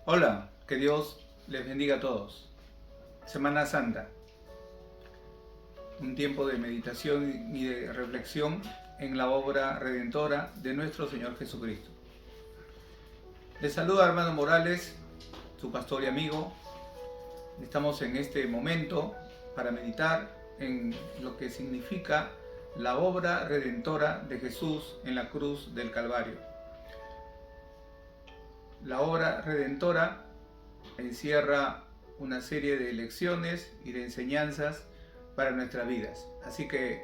Hola, que Dios les bendiga a todos. Semana Santa, un tiempo de meditación y de reflexión en la obra redentora de nuestro Señor Jesucristo. Les saluda hermano Morales, su pastor y amigo. Estamos en este momento para meditar en lo que significa la obra redentora de Jesús en la cruz del Calvario. La obra redentora encierra una serie de lecciones y de enseñanzas para nuestras vidas. Así que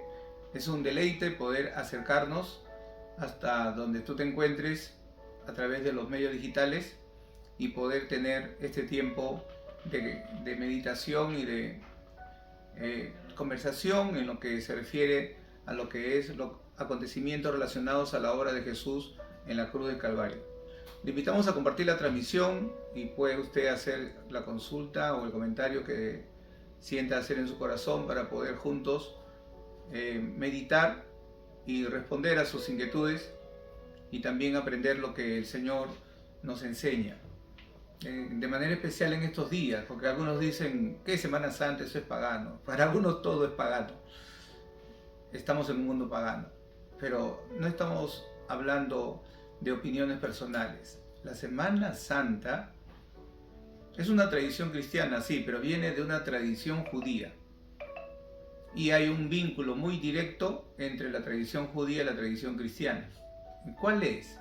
es un deleite poder acercarnos hasta donde tú te encuentres a través de los medios digitales y poder tener este tiempo de meditación y de conversación en lo que se refiere a lo que es los acontecimientos relacionados a la obra de Jesús en la cruz del Calvario. Le invitamos a compartir la transmisión y puede usted hacer la consulta o el comentario que sienta hacer en su corazón para poder juntos meditar y responder a sus inquietudes y también aprender lo que el Señor nos enseña. De manera especial en estos días, porque algunos dicen que Semana Santa eso es pagano. Para algunos todo es pagano. Estamos en un mundo pagano, pero no estamos hablando de opiniones personales. La Semana Santa es una tradición cristiana, sí, pero viene de una tradición judía. Y hay un vínculo muy directo entre la tradición judía y la tradición cristiana. ¿Cuál es?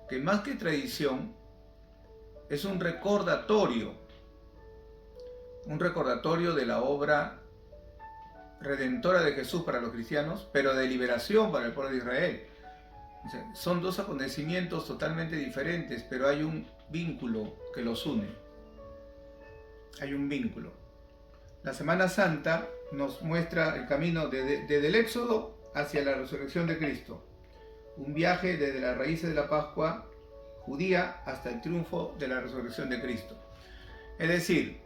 Que más que tradición, es un recordatorio de la obra redentora de Jesús para los cristianos, pero de liberación para el pueblo de Israel. O sea, son dos acontecimientos totalmente diferentes, pero hay un vínculo que los une. Hay un vínculo. La Semana Santa nos muestra el camino desde el Éxodo hacia la resurrección de Cristo. Un viaje desde las raíces de la Pascua judía hasta el triunfo de la resurrección de Cristo. Es decir,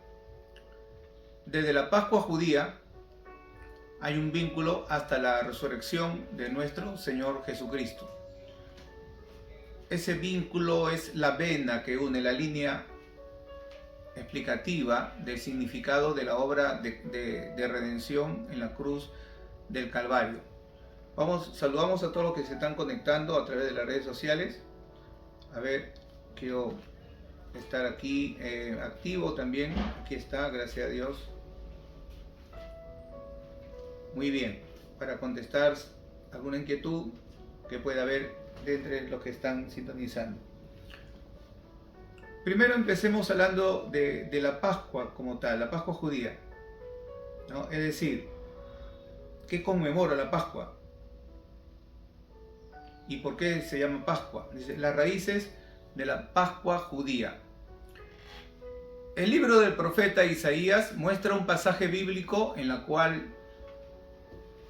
desde la Pascua judía hay un vínculo hasta la resurrección de nuestro Señor Jesucristo. Ese vínculo es la vena que une la línea explicativa del significado de la obra de redención en la cruz del Calvario. Saludamos a todos los que se están conectando a través de las redes sociales. A ver, quiero estar aquí activo también. Aquí está, gracias a Dios. Muy bien, para contestar alguna inquietud que pueda haber de entre los que están sintonizando. Primero empecemos hablando de la Pascua como tal, la Pascua judía, ¿no? Es decir, ¿qué conmemora la Pascua? ¿Y por qué se llama Pascua? Dice, las raíces de la Pascua judía. El libro del profeta Isaías muestra un pasaje bíblico en la cual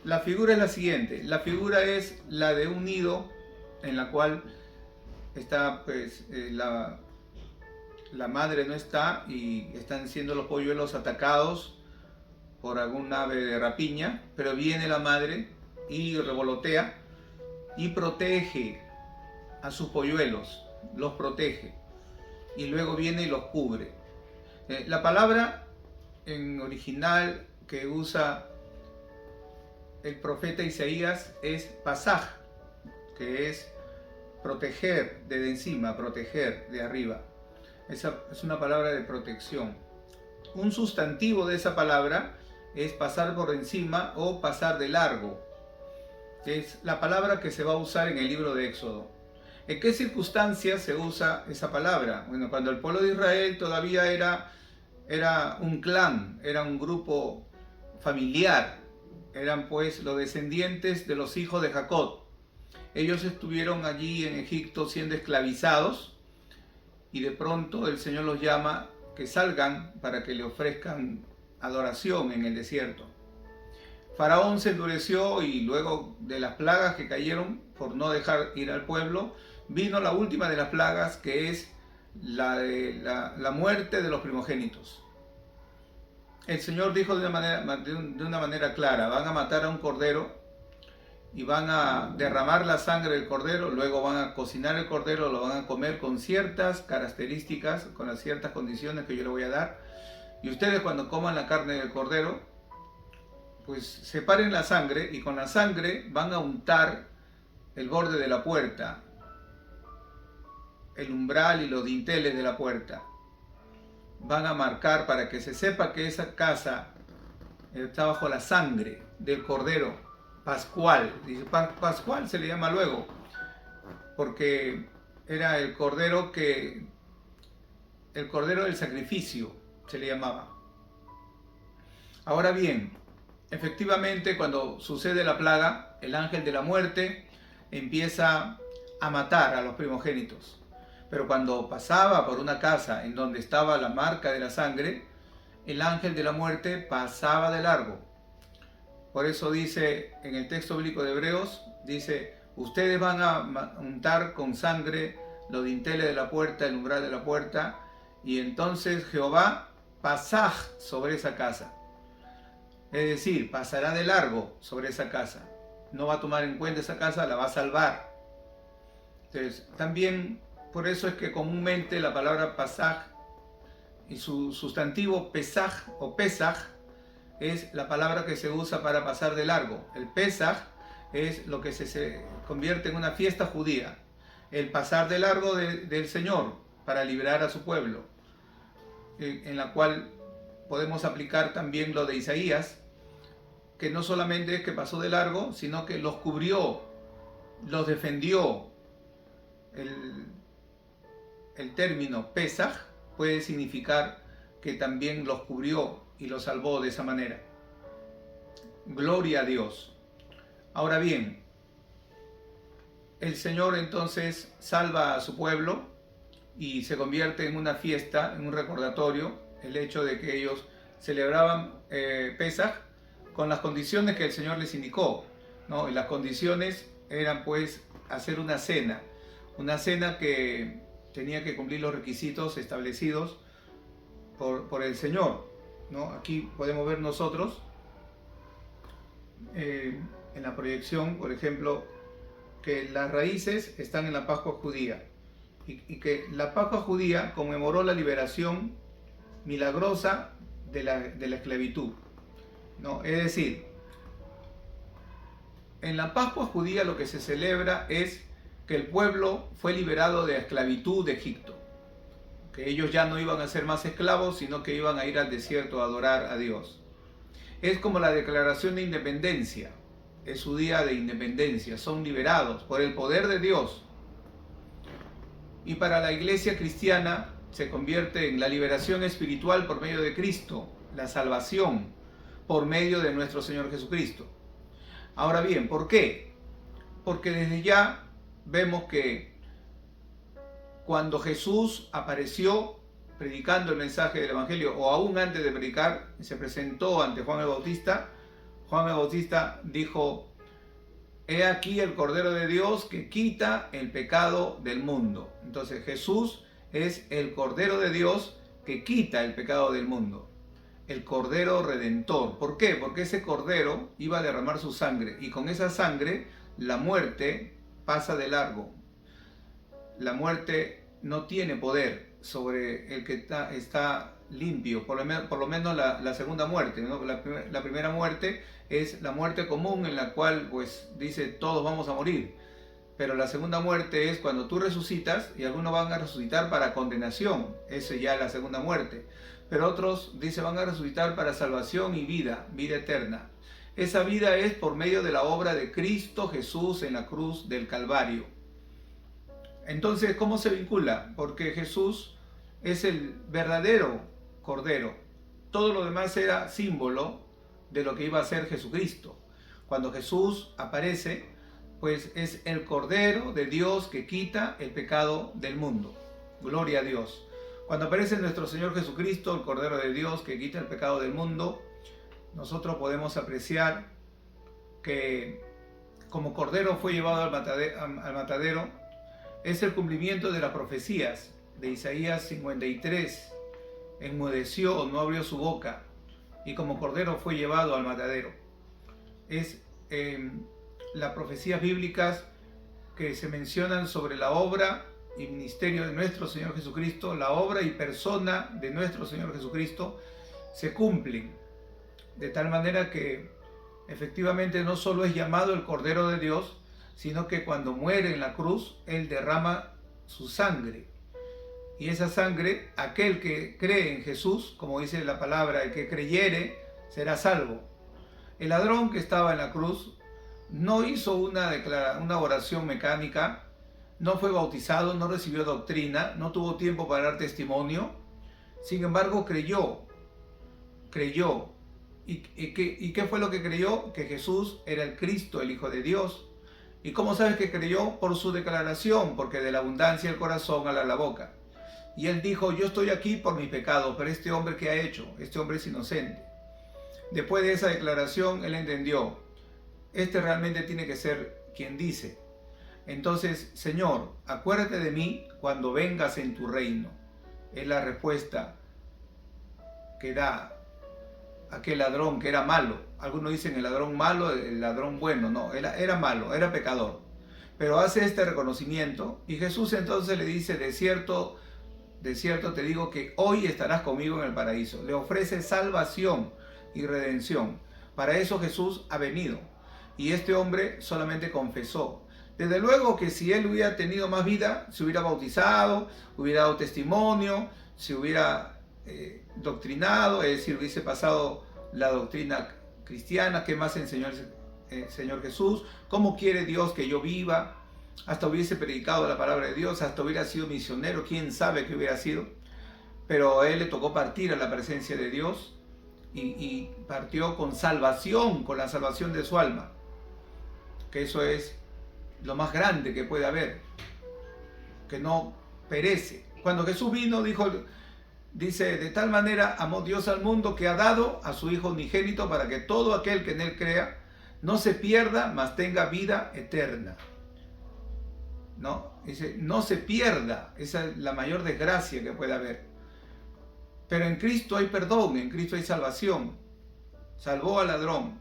la figura es la siguiente. La figura es la de un nido en la cual está pues la madre no está y están siendo los polluelos atacados por algún ave de rapiña, pero viene la madre y revolotea y protege a sus polluelos, los protege y luego viene y los cubre. La palabra en original que usa el profeta Isaías es pasaj, que es proteger desde encima, proteger de arriba. Esa es una palabra de protección. Un sustantivo de esa palabra es pasar por encima o pasar de largo. Es la palabra que se va a usar en el libro de Éxodo. ¿En qué circunstancias se usa esa palabra? Bueno, cuando el pueblo de Israel todavía era un clan, era un grupo familiar, eran pues los descendientes de los hijos de Jacob. Ellos estuvieron allí en Egipto siendo esclavizados y de pronto el Señor los llama que salgan para que le ofrezcan adoración en el desierto. Faraón se endureció y luego de las plagas que cayeron por no dejar ir al pueblo, vino la última de las plagas, que es la de la muerte de los primogénitos. El Señor dijo de una manera clara, van a matar a un cordero y van a derramar la sangre del cordero, luego van a cocinar el cordero, lo van a comer con ciertas características, con las ciertas condiciones que yo le voy a dar. Y ustedes cuando coman la carne del cordero, pues separen la sangre y con la sangre van a untar el borde de la puerta, el umbral y los dinteles de la puerta. Van a marcar para que se sepa que esa casa está bajo la sangre del cordero pascual. Dice, pascual se le llama luego, porque era el cordero del sacrificio se le llamaba. Ahora bien, efectivamente cuando sucede la plaga, el ángel de la muerte empieza a matar a los primogénitos. Pero cuando pasaba por una casa en donde estaba la marca de la sangre, el ángel de la muerte pasaba de largo. Por eso dice en el texto bíblico de Hebreos, dice, ustedes van a untar con sangre los dinteles de la puerta, el umbral de la puerta, y entonces Jehová pasaj sobre esa casa. Es decir, pasará de largo sobre esa casa. No va a tomar en cuenta esa casa, la va a salvar. Entonces, también por eso es que comúnmente la palabra pasaj y su sustantivo pesaj o pesaj es la palabra que se usa para pasar de largo. El pesaj es lo que se convierte en una fiesta judía. El pasar de largo del Señor para liberar a su pueblo. En la cual podemos aplicar también lo de Isaías, que no solamente es que pasó de largo, sino que los cubrió, los defendió. El término Pesaj puede significar que también los cubrió y los salvó de esa manera. Gloria a Dios. Ahora bien, el Señor entonces salva a su pueblo y se convierte en una fiesta, en un recordatorio, el hecho de que ellos celebraban Pesaj con las condiciones que el Señor les indicó, ¿no? Y las condiciones eran pues hacer una cena que tenía que cumplir los requisitos establecidos por el Señor, ¿no? Aquí podemos ver nosotros en la proyección, por ejemplo, que las raíces están en la Pascua judía y que la Pascua judía conmemoró la liberación milagrosa de la esclavitud, ¿no? Es decir, en la Pascua judía lo que se celebra es que el pueblo fue liberado de la esclavitud de Egipto, que ellos ya no iban a ser más esclavos, sino que iban a ir al desierto a adorar a Dios. Es como la declaración de independencia, es su día de independencia, son liberados por el poder de Dios. Y para la iglesia cristiana se convierte en la liberación espiritual por medio de Cristo, la salvación por medio de nuestro Señor Jesucristo. Ahora bien, ¿por qué? Porque desde ya vemos que cuando Jesús apareció predicando el mensaje del Evangelio, o aún antes de predicar, se presentó ante Juan el Bautista, Juan el Bautista dijo, he aquí el Cordero de Dios que quita el pecado del mundo. Entonces Jesús es el Cordero de Dios que quita el pecado del mundo. El Cordero Redentor. ¿Por qué? Porque ese Cordero iba a derramar su sangre y con esa sangre la muerte pasa de largo. La muerte no tiene poder sobre el que está limpio, por lo menos la segunda muerte, ¿no? La primera muerte es la muerte común en la cual pues dice todos vamos a morir, pero la segunda muerte es cuando tú resucitas y algunos van a resucitar para condenación, esa ya es la segunda muerte, pero otros dice van a resucitar para salvación y vida eterna. Esa vida es por medio de la obra de Cristo Jesús en la cruz del Calvario. Entonces, ¿cómo se vincula? Porque Jesús es el verdadero Cordero. Todo lo demás era símbolo de lo que iba a ser Jesucristo. Cuando Jesús aparece, pues es el Cordero de Dios que quita el pecado del mundo. Gloria a Dios. Cuando aparece nuestro Señor Jesucristo, el Cordero de Dios que quita el pecado del mundo, nosotros podemos apreciar que como Cordero fue llevado al matadero, es el cumplimiento de las profecías de Isaías 53. Enmudeció, no abrió su boca, y como Cordero fue llevado al matadero. Es las profecías bíblicas que se mencionan sobre la obra y ministerio de nuestro Señor Jesucristo, la obra y persona de nuestro Señor Jesucristo, se cumplen. De tal manera que efectivamente no solo es llamado el Cordero de Dios, sino que cuando muere en la cruz, Él derrama su sangre. Y esa sangre, aquel que cree en Jesús, como dice la palabra, el que creyere será salvo. El ladrón que estaba en la cruz no hizo una oración mecánica, no fue bautizado, no recibió doctrina, no tuvo tiempo para dar testimonio. Sin embargo, creyó. ¿Y qué fue lo que creyó? Que Jesús era el Cristo, el Hijo de Dios. ¿Y cómo sabes que creyó? Por su declaración, porque de la abundancia del corazón habla la boca. Y él dijo, yo estoy aquí por mis pecados, pero este hombre ¿qué ha hecho? Este hombre es inocente. Después de esa declaración, él entendió, este realmente tiene que ser quien dice. Entonces, Señor, acuérdate de mí cuando vengas en tu reino. Es la respuesta que da aquel ladrón que era malo. Algunos dicen el ladrón malo, el ladrón bueno. No, era malo, era pecador. Pero hace este reconocimiento y Jesús entonces le dice, de cierto te digo que hoy estarás conmigo en el paraíso. Le ofrece salvación y redención. Para eso Jesús ha venido. Y este hombre solamente confesó. Desde luego que si él hubiera tenido más vida, se hubiera bautizado, hubiera dado testimonio, se hubiera doctrinado, es decir, hubiese pasado la doctrina cristiana, qué más enseñó el Señor Jesús, cómo quiere Dios que yo viva, hasta hubiese predicado la palabra de Dios, hasta hubiera sido misionero, quién sabe qué hubiera sido, pero a él le tocó partir a la presencia de Dios y partió con salvación, con la salvación de su alma, que eso es lo más grande que puede haber, que no perece. Cuando Jesús vino, dice, de tal manera amó Dios al mundo que ha dado a su Hijo unigénito para que todo aquel que en él crea no se pierda, mas tenga vida eterna. ¿No? Dice, no se pierda, esa es la mayor desgracia que puede haber. Pero en Cristo hay perdón, en Cristo hay salvación. Salvó al ladrón.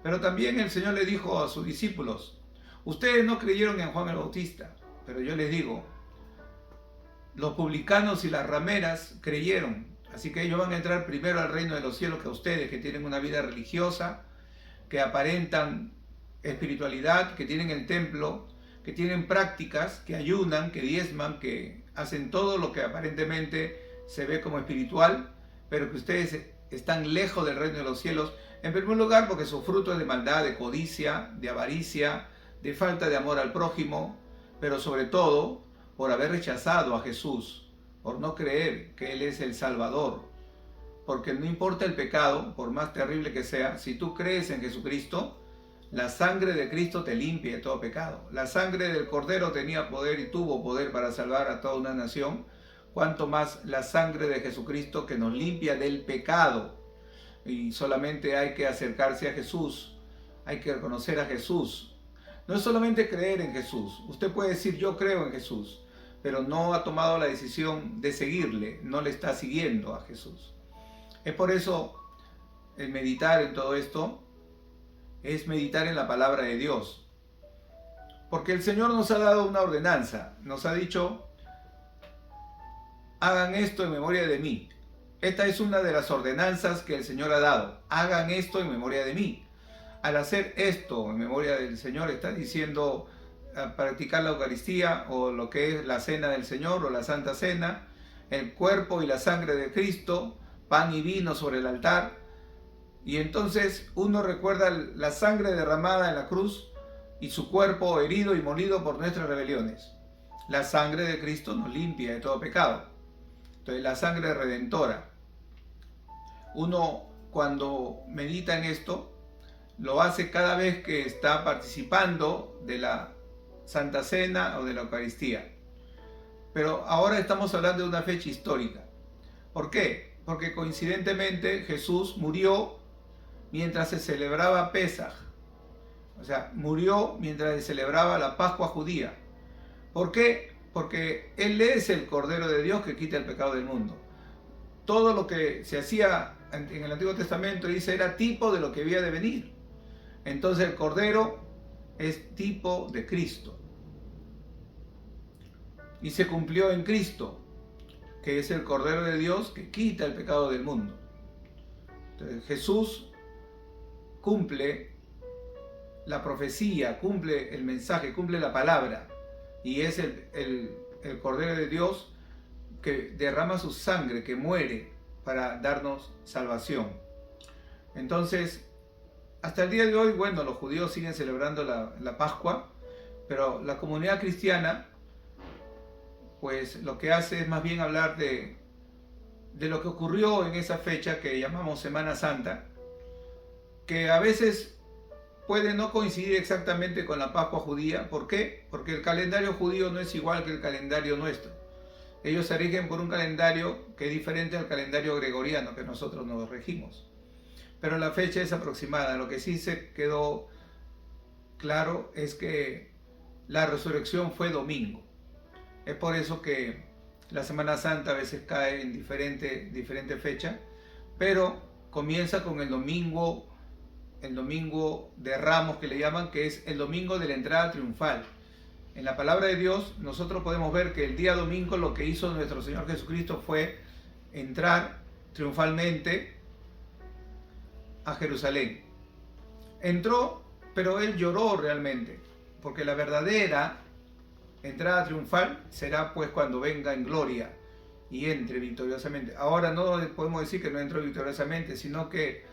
Pero también el Señor le dijo a sus discípulos, ustedes no creyeron en Juan el Bautista, pero yo les digo, los publicanos y las rameras creyeron, así que ellos van a entrar primero al reino de los cielos que ustedes, que tienen una vida religiosa, que aparentan espiritualidad, que tienen el templo, que tienen prácticas, que ayunan, que diezman, que hacen todo lo que aparentemente se ve como espiritual, pero que ustedes están lejos del reino de los cielos, en primer lugar porque su fruto es de maldad, de codicia, de avaricia, de falta de amor al prójimo, pero sobre todo por haber rechazado a Jesús, por no creer que Él es el Salvador, porque no importa el pecado, por más terrible que sea, si tú crees en Jesucristo, la sangre de Cristo te limpia de todo pecado. La sangre del Cordero tenía poder y tuvo poder para salvar a toda una nación, cuanto más la sangre de Jesucristo que nos limpia del pecado. Y solamente hay que acercarse a Jesús, hay que reconocer a Jesús. No es solamente creer en Jesús. Usted puede decir yo creo en Jesús, pero no ha tomado la decisión de seguirle, no le está siguiendo a Jesús. Es por eso el meditar en todo esto es meditar en la palabra de Dios. Porque el Señor nos ha dado una ordenanza, nos ha dicho, hagan esto en memoria de mí. Esta es una de las ordenanzas que el Señor ha dado, hagan esto en memoria de mí. Al hacer esto en memoria del Señor, está diciendo practicar la Eucaristía o lo que es la cena del Señor o la Santa Cena, el cuerpo y la sangre de Cristo, pan y vino sobre el altar. Y entonces uno recuerda la sangre derramada en la cruz y su cuerpo herido y molido por nuestras rebeliones. La sangre de Cristo nos limpia de todo pecado. Entonces la sangre redentora. Uno cuando medita en esto, lo hace cada vez que está participando de la Santa Cena o de la Eucaristía. Pero ahora estamos hablando de una fecha histórica. ¿Por qué? Porque coincidentemente Jesús murió mientras se celebraba Pesaj. O sea, murió mientras se celebraba la Pascua judía. ¿Por qué? Porque Él es el Cordero de Dios que quita el pecado del mundo. Todo lo que se hacía en el Antiguo Testamento, dice, era tipo de lo que había de venir. Entonces el Cordero es tipo de Cristo. Y se cumplió en Cristo, que es el Cordero de Dios que quita el pecado del mundo. Entonces, Jesús cumple la profecía, cumple el mensaje, cumple la palabra, y es el Cordero de Dios que derrama su sangre, que muere para darnos salvación. Entonces, hasta el día de hoy, bueno, los judíos siguen celebrando la Pascua, pero la comunidad cristiana, pues lo que hace es más bien hablar de lo que ocurrió en esa fecha que llamamos Semana Santa, que a veces puede no coincidir exactamente con la Pascua judía. ¿Por qué? Porque el calendario judío no es igual que el calendario nuestro. Ellos se rigen por un calendario que es diferente al calendario gregoriano que nosotros nos regimos. Pero la fecha es aproximada. Lo que sí se quedó claro es que la resurrección fue domingo. Es por eso que la Semana Santa a veces cae en diferente fecha, pero comienza con el domingo de Ramos, que le llaman, que es el domingo de la entrada triunfal. En la palabra de Dios nosotros podemos ver que el día domingo lo que hizo nuestro Señor Jesucristo fue entrar triunfalmente a Jerusalén. Entró, pero Él lloró realmente, porque la verdadera entrada triunfal será pues cuando venga en gloria y entre victoriosamente. Ahora no podemos decir que no entró victoriosamente, sino que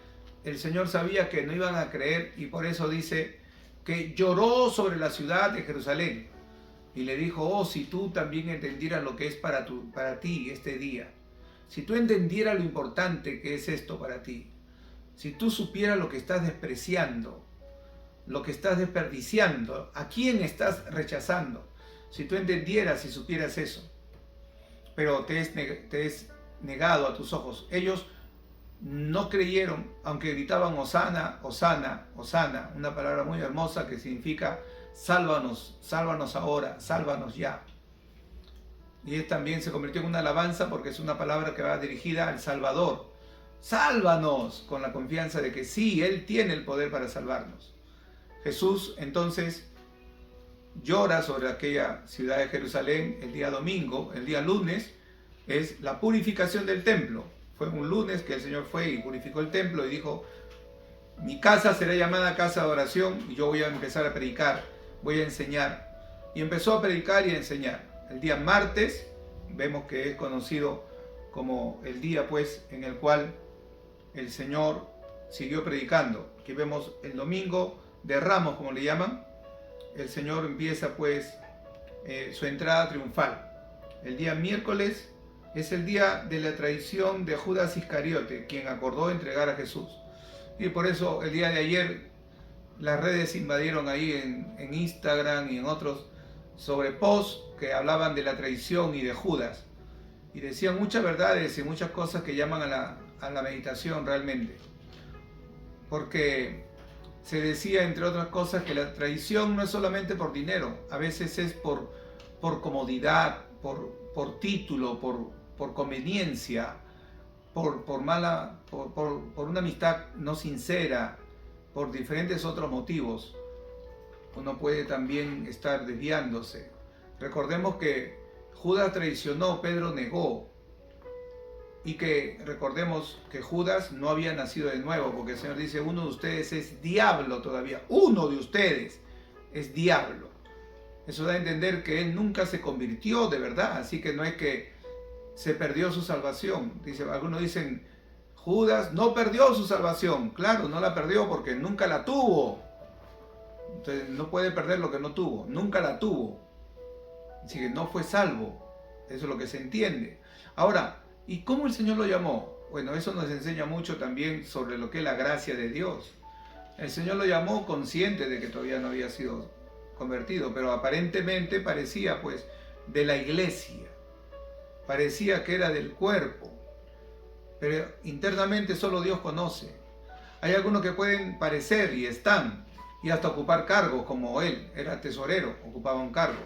el Señor sabía que no iban a creer, y por eso dice que lloró sobre la ciudad de Jerusalén y le dijo: oh, si tú también entendieras lo que es para ti este día, si tú entendieras lo importante que es esto para ti, si tú supieras lo que estás despreciando, lo que estás desperdiciando, a quién estás rechazando, si tú entendieras y supieras eso, pero te es negado a tus ojos. Ellos no creyeron, aunque gritaban Hosana, Hosana, Hosana, una palabra muy hermosa que significa sálvanos, sálvanos ahora, sálvanos ya. Y también se convirtió en una alabanza porque es una palabra que va dirigida al Salvador. Sálvanos, con la confianza de que sí, Él tiene el poder para salvarnos. Jesús entonces llora sobre aquella ciudad de Jerusalén el día domingo. El día lunes es la purificación del templo. Fue un lunes que el Señor fue y purificó el templo y dijo: mi casa será llamada casa de oración, y yo voy a empezar a predicar, voy a enseñar. Y empezó a predicar y a enseñar. El día martes vemos que es conocido como el día pues en el cual el Señor siguió predicando. Aquí vemos el domingo de Ramos, como le llaman. El Señor empieza pues su entrada triunfal. El día miércoles es el día de la traición de Judas Iscariote, quien acordó entregar a Jesús. Y por eso el día de ayer las redes invadieron ahí en Instagram y en otros sobre posts que hablaban de la traición y de Judas. Y decían muchas verdades y muchas cosas que llaman a la meditación realmente. Porque se decía, entre otras cosas, que la traición no es solamente por dinero, a veces es por comodidad, por título, por conveniencia, por una amistad no sincera, por diferentes otros motivos. Uno puede también estar desviándose. Recordemos que Judas traicionó, Pedro negó, y que recordemos que Judas no había nacido de nuevo, porque el Señor dice: uno de ustedes es diablo todavía, uno de ustedes es diablo. Eso da a entender que él nunca se convirtió de verdad, así que no es que se perdió su salvación. Algunos dicen: Judas no perdió su salvación. Claro, no la perdió porque nunca la tuvo. Entonces no puede perder lo que no tuvo, nunca la tuvo. Así que no fue salvo. Eso es lo que se entiende. Ahora, ¿y cómo el Señor lo llamó? Bueno, eso nos enseña mucho también sobre lo que es la gracia de Dios. El Señor lo llamó consciente de que todavía no había sido convertido, pero aparentemente parecía pues de la iglesia, parecía que era del cuerpo, pero internamente solo Dios conoce. Hay algunos que pueden parecer y están, y hasta ocupar cargos, como él, era tesorero, ocupaba un cargo,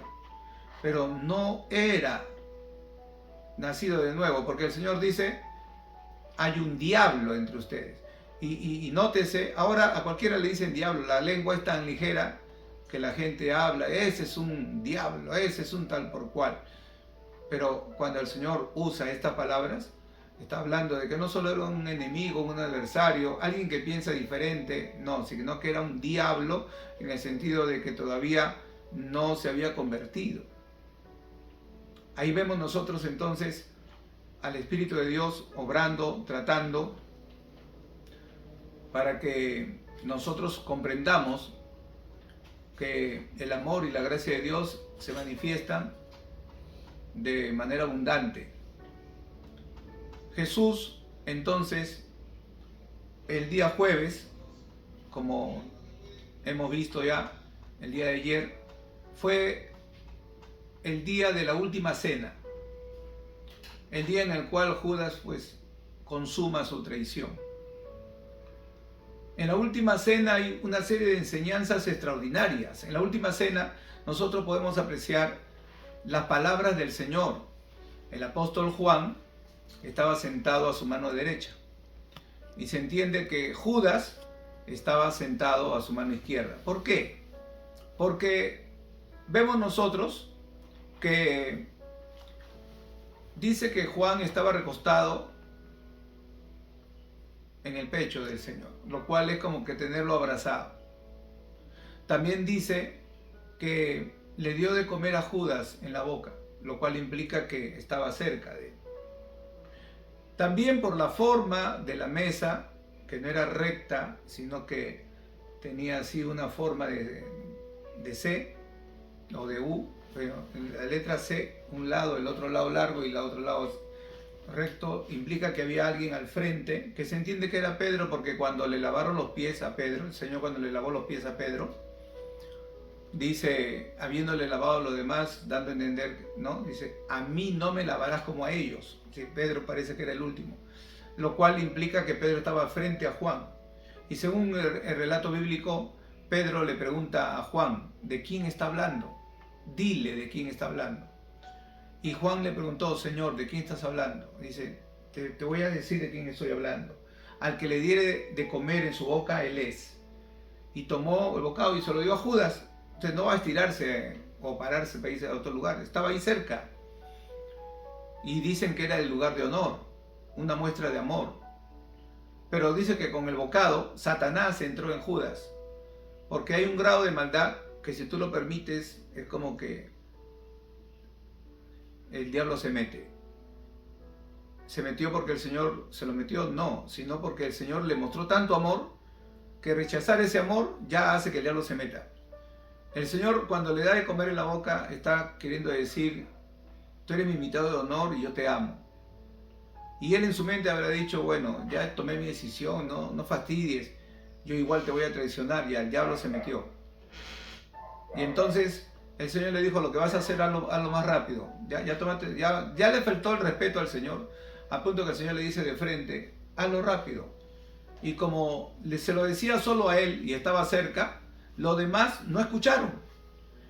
pero no era nacido de nuevo, porque el Señor dice: hay un diablo entre ustedes. Y nótese, ahora a cualquiera le dicen diablo, la lengua es tan ligera que la gente habla, ese es un diablo, ese es un tal por cual. Pero cuando el Señor usa estas palabras, está hablando de que no solo era un enemigo, un adversario, alguien que piensa diferente, no, sino que era un diablo en el sentido de que todavía no se había convertido. Ahí vemos nosotros entonces al Espíritu de Dios obrando, tratando, para que nosotros comprendamos que el amor y la gracia de Dios se manifiestan de manera abundante. Jesús, entonces, el día jueves, como hemos visto ya el día de ayer, fue el día de la última cena, el día en el cual Judas pues consuma su traición. En la última cena hay una serie de enseñanzas extraordinarias. En la última cena nosotros podemos apreciar las palabras del Señor. El apóstol Juan estaba sentado a su mano derecha y se entiende que Judas estaba sentado a su mano izquierda. ¿Por qué? Porque vemos nosotros que dice que Juan estaba recostado en el pecho del Señor, lo cual es como que tenerlo abrazado. También dice que le dio de comer a Judas en la boca, lo cual implica que estaba cerca de él. También por la forma de la mesa, que no era recta, sino que tenía así una forma de C o de U, pero la letra C, un lado, el otro lado largo y el otro lado recto, implica que había alguien al frente, que se entiende que era Pedro, porque cuando le lavaron los pies a Pedro, el Señor cuando le lavó los pies a Pedro, dice, habiéndole lavado a los demás, dando a entender, ¿no? Dice, a mí no me lavarás como a ellos. Sí, Pedro parece que era el último, lo cual implica que Pedro estaba frente a Juan. Y según el relato bíblico, Pedro le pregunta a Juan, ¿de quién está hablando? Dile de quién está hablando. Y Juan le preguntó, Señor, ¿de quién estás hablando? Dice, te voy a decir de quién estoy hablando. Al que le diere de comer en su boca, él es. Y tomó el bocado y se lo dio a Judas. Entonces no va a estirarse o pararse para irse a otro lugar. Estaba ahí cerca. Y dicen que era el lugar de honor, una muestra de amor. Pero dice que con el bocado, Satanás entró en Judas. Porque hay un grado de maldad que si tú lo permites, es como que el diablo se mete. ¿Se metió porque el Señor se lo metió? No, sino porque el Señor le mostró tanto amor que rechazar ese amor ya hace que el diablo se meta. El Señor, cuando le da de comer en la boca, está queriendo decir, tú eres mi invitado de honor y yo te amo. Y él en su mente habrá dicho, bueno, ya tomé mi decisión, no fastidies, yo igual te voy a traicionar, y el diablo se metió. Y entonces el Señor le dijo, lo que vas a hacer, hazlo más rápido. Ya le faltó el respeto al Señor, a punto que el Señor le dice de frente, hazlo rápido. Y como se lo decía solo a él y estaba cerca, los demás no escucharon.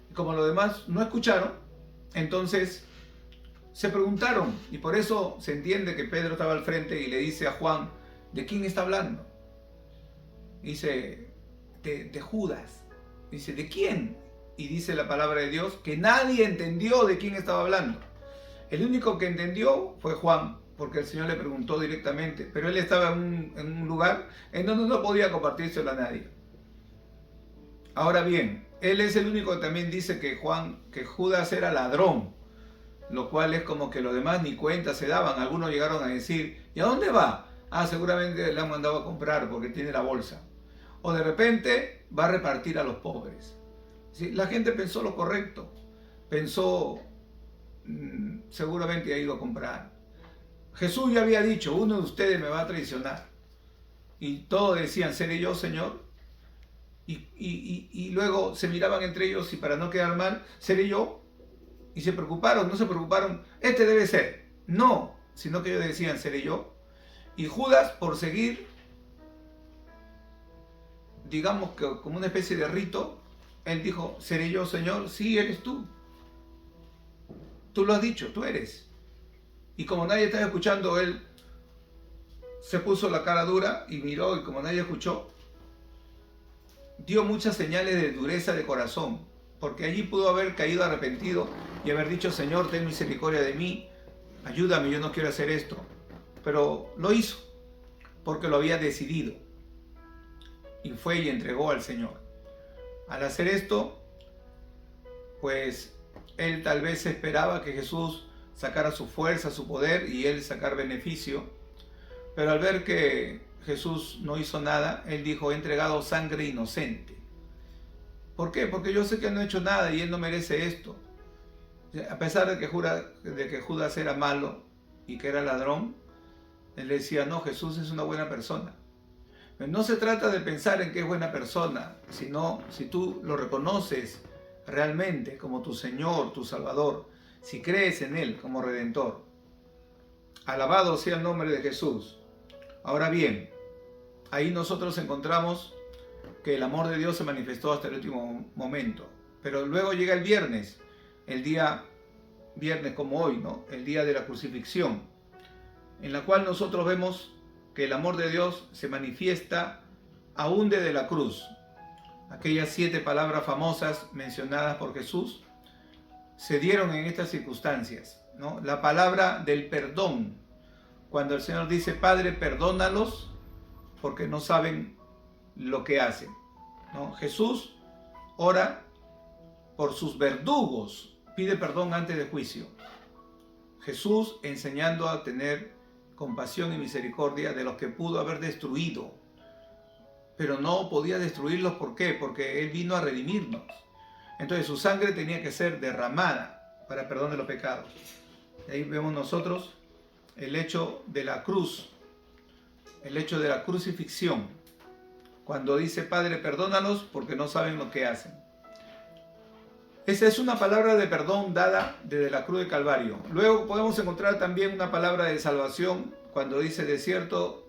Y como los demás no escucharon, entonces se preguntaron. Y por eso se entiende que Pedro estaba al frente y le dice a Juan, ¿de quién está hablando? Dice, de Judas. Dice, ¿de quién? Y dice la palabra de Dios que nadie entendió de quién estaba hablando. El único que entendió fue Juan, porque el Señor le preguntó directamente, pero él estaba en un lugar en donde no podía compartírselo a nadie. Ahora bien, él es el único que también dice que Judas era ladrón, lo cual es como que los demás ni cuenta se daban. Algunos llegaron a decir, ¿y a dónde va? Ah, seguramente le han mandado a comprar porque tiene la bolsa. O de repente va a repartir a los pobres. ¿Sí? La gente pensó lo correcto, pensó, seguramente ha ido a comprar. Jesús ya había dicho, uno de ustedes me va a traicionar. Y todos decían, ¿seré yo, Señor? Y luego se miraban entre ellos y para no quedar mal, ¿seré yo? Y se preocuparon, no se preocuparon, este debe ser. No, sino que ellos decían, ¿seré yo? Y Judas, por seguir, digamos que como una especie de rito, él dijo, ¿seré yo, Señor? Sí, eres tú. Tú lo has dicho, tú eres. Y como nadie estaba escuchando, él se puso la cara dura y miró, y como nadie escuchó, dio muchas señales de dureza de corazón, porque allí pudo haber caído arrepentido y haber dicho: Señor, ten misericordia de mí, ayúdame, yo no quiero hacer esto. Pero lo hizo, porque lo había decidido, y fue y entregó al Señor. Al hacer esto, pues él tal vez esperaba que Jesús sacara su fuerza, su poder, y él sacar beneficio, pero al ver que Jesús no hizo nada, él dijo: he entregado sangre inocente. ¿Por qué? Porque yo sé que él no ha hecho nada y él no merece esto. A pesar de que Judas era malo y que era ladrón, él decía: no, Jesús es una buena persona. Pero no se trata de pensar en que es buena persona, sino si tú lo reconoces realmente como tu Señor, tu Salvador, si crees en Él como Redentor. Alabado sea el nombre de Jesús. Ahora bien, ahí nosotros encontramos que el amor de Dios se manifestó hasta el último momento. Pero luego llega el viernes, el día viernes como hoy, ¿no? El día de la crucifixión, en la cual nosotros vemos que el amor de Dios se manifiesta aún desde la cruz. Aquellas 7 palabras famosas mencionadas por Jesús se dieron en estas circunstancias, ¿no? La palabra del perdón, cuando el Señor dice: Padre, perdónalos porque no saben lo que hacen, ¿no? Jesús ora por sus verdugos, pide perdón antes del juicio. Jesús enseñando a tener compasión y misericordia de los que pudo haber destruido, pero no podía destruirlos. ¿Por qué? Porque Él vino a redimirnos. Entonces su sangre tenía que ser derramada para perdón de los pecados. Y ahí vemos nosotros el hecho de la cruz, el hecho de la crucifixión, cuando dice: Padre, perdónalos porque no saben lo que hacen. Esa es una palabra de perdón dada desde la cruz de Calvario. Luego podemos encontrar también una palabra de salvación cuando dice: de cierto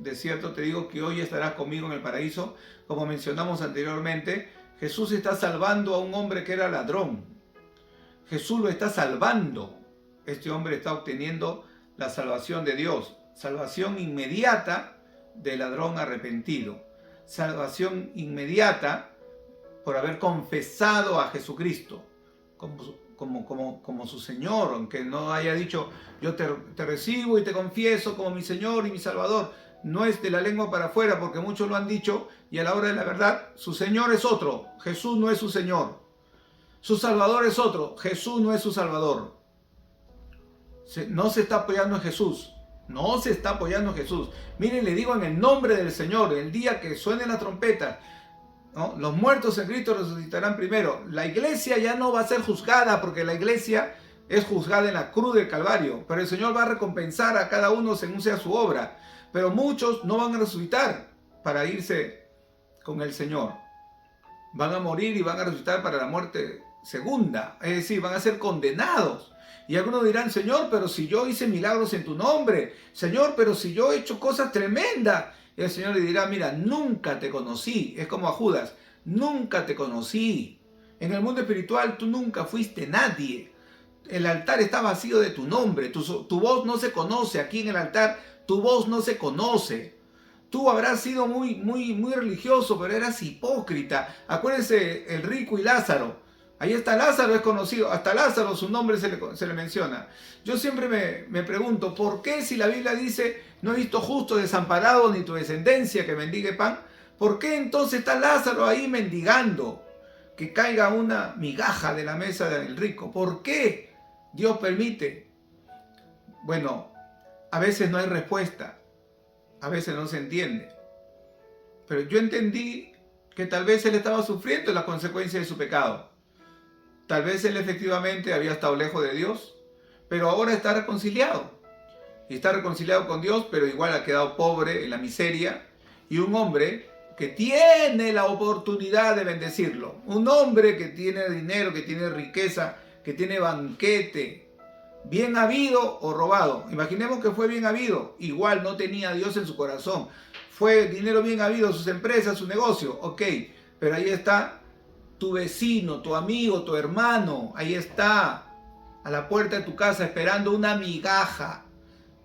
te digo que hoy estarás conmigo en el paraíso. Como mencionamos anteriormente, Jesús está salvando a un hombre que era ladrón. Jesús lo está salvando. Este hombre está obteniendo la salvación de Dios. Salvación inmediata del ladrón arrepentido. Salvación inmediata por haber confesado a Jesucristo como su Señor, aunque no haya dicho: yo te recibo y te confieso como mi Señor y mi Salvador. No es de la lengua para afuera, porque muchos lo han dicho, y a la hora de la verdad su Señor es otro. Jesús no es su Señor. Su Salvador es otro. Jesús no es su Salvador. No se está apoyando en Jesús. No se está apoyando en Jesús. Miren, le digo en el nombre del Señor, el día que suene la trompeta, ¿no? Los muertos en Cristo resucitarán primero. La iglesia ya no va a ser juzgada, porque la iglesia es juzgada en la cruz del Calvario. Pero el Señor va a recompensar a cada uno según sea su obra. Pero muchos no van a resucitar para irse con el Señor. Van a morir y van a resucitar para la muerte segunda. Es decir, van a ser condenados. Y algunos dirán: Señor, pero si yo hice milagros en tu nombre. Señor, pero si yo he hecho cosas tremendas. Y el Señor le dirá: mira, nunca te conocí. Es como a Judas: nunca te conocí. En el mundo espiritual tú nunca fuiste nadie. El altar está vacío de tu nombre. Tu voz no se conoce. Aquí en el altar tu voz no se conoce. Tú habrás sido muy religioso, pero eras hipócrita. Acuérdense el rico y Lázaro. Ahí está Lázaro, es conocido. Hasta Lázaro su nombre se le menciona. Yo siempre me pregunto: ¿por qué, si la Biblia dice: no he visto justo desamparado ni tu descendencia que mendigue pan? ¿Por qué entonces está Lázaro ahí mendigando que caiga una migaja de la mesa del rico? ¿Por qué Dios permite? Bueno, a veces no hay respuesta. A veces no se entiende. Pero yo entendí que tal vez él estaba sufriendo las consecuencias de su pecado. Tal vez él efectivamente había estado lejos de Dios, pero ahora está reconciliado. Y está reconciliado con Dios, pero igual ha quedado pobre en la miseria. Y un hombre que tiene la oportunidad de bendecirlo. Un hombre que tiene dinero, que tiene riqueza, que tiene banquete. Bien habido o robado. Imaginemos que fue bien habido. Igual no tenía a Dios en su corazón. Fue dinero bien habido, sus empresas, su negocio. Ok, pero ahí está tu vecino, tu amigo, tu hermano, ahí está, a la puerta de tu casa esperando una migaja,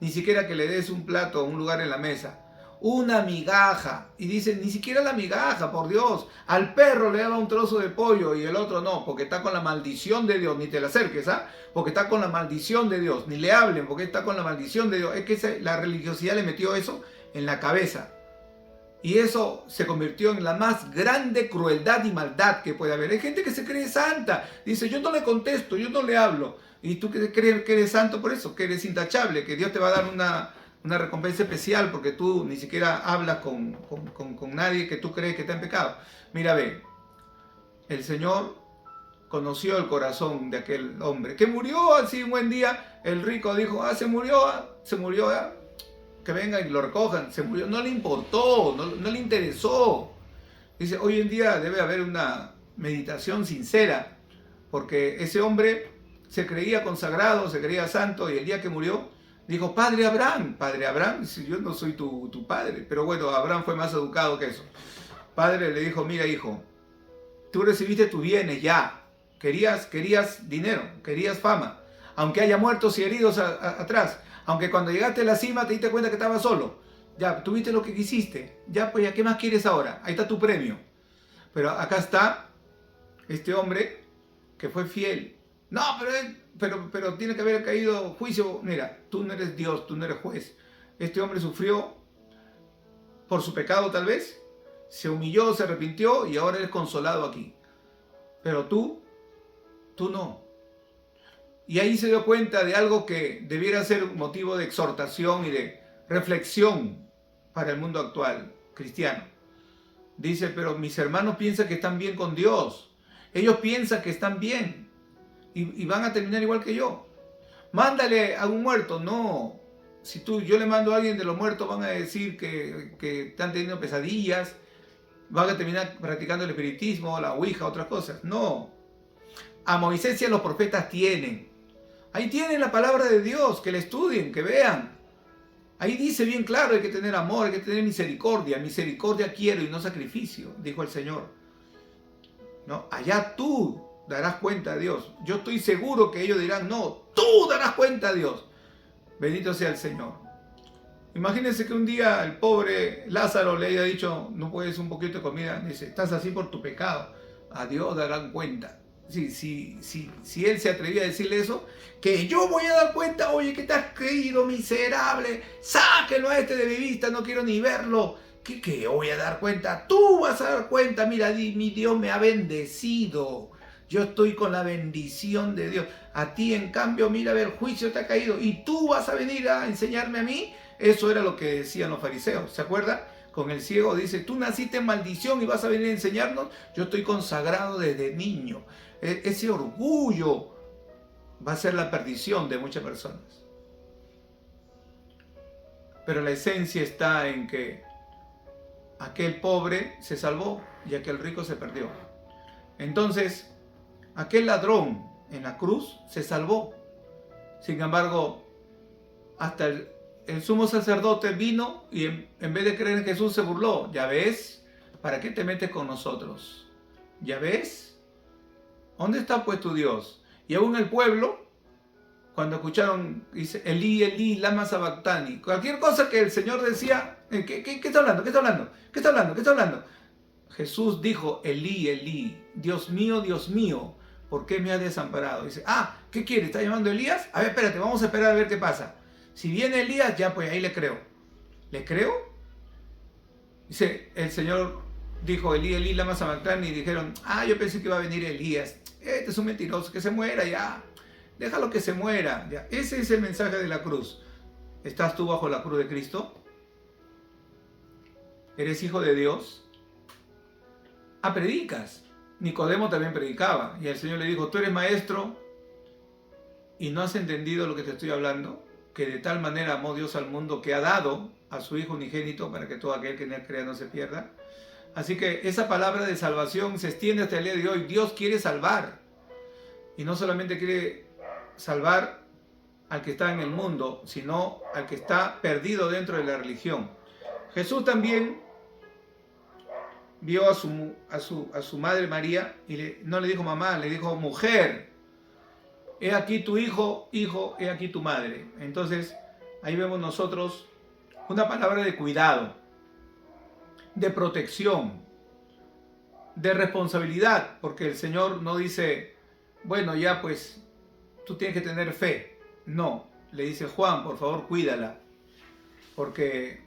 ni siquiera que le des un plato o un lugar en la mesa. una migaja. Y dice, ni siquiera la migaja, por Dios. Al perro le daba un trozo de pollo y el otro no, porque está con la maldición de Dios. Ni te le acerques, ¿ah? Porque está con la maldición de Dios. Ni le hablen, porque está con la maldición de Dios. Es que la religiosidad le metió eso en la cabeza. Y eso se convirtió en la más grande crueldad y maldad que puede haber. Hay gente que se cree santa. Dice, yo no le contesto, yo no le hablo. Y tú crees que eres santo por eso, que eres intachable, que Dios te va a dar una recompensa especial porque tú ni siquiera hablas con nadie que tú crees que está en pecado. Mira, ve, el Señor conoció el corazón de aquel hombre que murió así un buen día. El rico dijo, se murió, que vengan y lo recojan. Se murió, no le importó, no le interesó. Dice, hoy en día debe haber una meditación sincera, porque ese hombre se creía consagrado, se creía santo, y el día que murió dijo, Padre Abraham, dice, yo no soy tu padre. Pero bueno, Abraham fue más educado que eso. Padre le dijo, mira hijo, tú recibiste tus bienes ya, querías dinero, querías fama, aunque haya muertos y heridos atrás, aunque cuando llegaste a la cima te diste cuenta que estabas solo, ya tuviste lo que quisiste, ya pues ya qué más quieres ahora, ahí está tu premio. Pero acá está este hombre que fue fiel. No, pero tiene que haber caído juicio. Mira, tú no eres Dios, tú no eres juez. Este hombre sufrió por su pecado tal vez, se humilló, se arrepintió y ahora eres consolado aquí. Pero tú no. Y ahí se dio cuenta de algo que debiera ser un motivo de exhortación y de reflexión para el mundo actual cristiano. Dice, pero mis hermanos piensan que están bien con Dios. Ellos piensan que están bien y van a terminar igual que yo. Mándale a un muerto. No. Si yo le mando a alguien de los muertos, van a decir que están teniendo pesadillas, van a terminar practicando el espiritismo, la ouija, otras cosas. No. A Moisés y a los profetas tienen. Ahí tienen la palabra de Dios, que la estudien, que vean. Ahí dice bien claro, hay que tener amor, hay que tener misericordia. Misericordia quiero y no sacrificio, dijo el Señor. ¿No? Allá tú darás cuenta a Dios. Yo estoy seguro que ellos dirán, no, tú darás cuenta a Dios. Bendito sea el Señor. Imagínense que un día el pobre Lázaro le haya dicho, no puedes un poquito de comida. Dice, estás así por tu pecado. A Dios darán cuenta. Si él se atrevía a decirle eso, que yo voy a dar cuenta, oye, que te has creído miserable, sáquenlo a este de mi vista, no quiero ni verlo. ¿Qué voy a dar cuenta? Tú vas a dar cuenta, mira, mi Dios me ha bendecido. Yo estoy con la bendición de Dios. A ti, en cambio, mira, el juicio te ha caído y tú vas a venir a enseñarme a mí. Eso era lo que decían los fariseos, ¿se acuerdan? Con el ciego dice, tú naciste en maldición y vas a venir a enseñarnos. Yo estoy consagrado desde niño. Ese orgullo va a ser la perdición de muchas personas. Pero la esencia está en que aquel pobre se salvó y aquel rico se perdió. Entonces, aquel ladrón en la cruz se salvó. Sin embargo, hasta el sumo sacerdote vino y en vez de creer en Jesús se burló. ¿Ya ves? ¿Para qué te metes con nosotros? ¿Ya ves? ¿Dónde está pues tu Dios? Y aún el pueblo, cuando escucharon, dice, Elí, Elí, lama sabactani. Cualquier cosa que el Señor decía, ¿qué está hablando? ¿Qué está hablando? ¿Qué está hablando? ¿Qué está hablando? Jesús dijo, Elí, Elí, Dios mío, ¿por qué me has desamparado? Dice, ¿qué quiere? ¿Está llamando a Elías? A ver, espérate, vamos a esperar a ver qué pasa. Si viene Elías, ya pues ahí le creo. ¿Le creo? Dice, el Señor dijo, Elí, Elí, lama sabactani, y dijeron, yo pensé que iba a venir Elías. Este es un mentiroso, que se muera ya. Déjalo que se muera. Ya. Ese es el mensaje de la cruz. ¿Estás tú bajo la cruz de Cristo? ¿Eres hijo de Dios? Predicas. Nicodemo también predicaba. Y el Señor le dijo, tú eres maestro y no has entendido lo que te estoy hablando, que de tal manera amó Dios al mundo que ha dado a su Hijo unigénito para que todo aquel que en él crea no se pierda. Así que esa palabra de salvación se extiende hasta el día de hoy. Dios quiere salvar. Y no solamente quiere salvar al que está en el mundo, sino al que está perdido dentro de la religión. Jesús también vio a su madre María y no le dijo mamá, le dijo mujer. He aquí tu hijo, he aquí tu madre. Entonces, ahí vemos nosotros una palabra de cuidado. de protección, de responsabilidad, porque el Señor no dice, bueno, ya pues tú tienes que tener fe. No, le dice, Juan, por favor, cuídala, porque